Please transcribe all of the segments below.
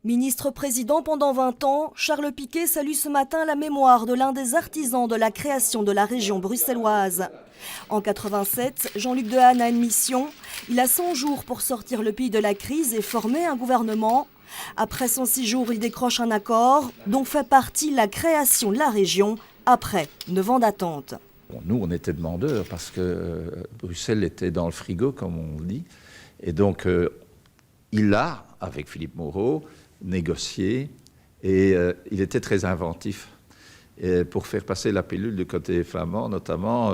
Ministre-président pendant 20 ans, Charles Piquet salue ce matin la mémoire de l'un des artisans de la création de la région bruxelloise. En 87, Jean-Luc Dehaene a une mission. Il a 100 jours pour sortir le pays de la crise et former un gouvernement. Après 106 jours, il décroche un accord dont fait partie la création de la région après 9 ans d'attente. Bon, nous, on était demandeurs parce que Bruxelles était dans le frigo, comme on dit. Et donc, il a, avec Philippe Moreau, négocié et il était très inventif. Et pour faire passer la pilule du côté flamand, notamment,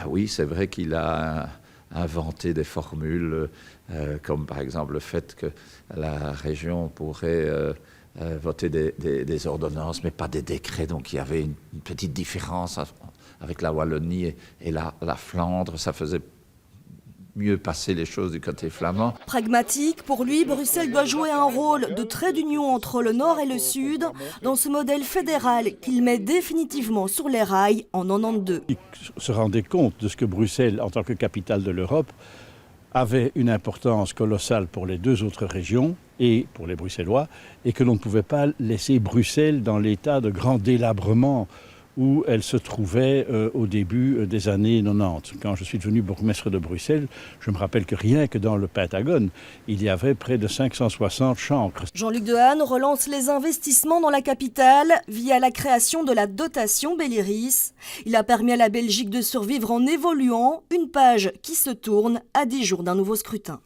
oui, c'est vrai qu'il a inventé des formules, comme par exemple le fait que la région pourrait voter des ordonnances, mais pas des décrets. Donc il y avait une petite différence avec la Wallonie et la Flandre. Ça faisait mieux passer les choses du côté flamand. Pragmatique, pour lui, Bruxelles doit jouer un rôle de trait d'union entre le Nord et le Sud dans ce modèle fédéral qu'il met définitivement sur les rails en 92. Il se rendait compte de ce que Bruxelles, en tant que capitale de l'Europe, avait une importance colossale pour les deux autres régions et pour les Bruxellois, et que l'on ne pouvait pas laisser Bruxelles dans l'état de grand délabrement où elle se trouvait au début des années 90. Quand je suis devenu bourgmestre de Bruxelles, je me rappelle que rien que dans le Pentagone, il y avait près de 560 chancres. Jean-Luc Dehaene relance les investissements dans la capitale via la création de la dotation Belliris. Il a permis à la Belgique de survivre en évoluant, une page qui se tourne à 10 jours d'un nouveau scrutin.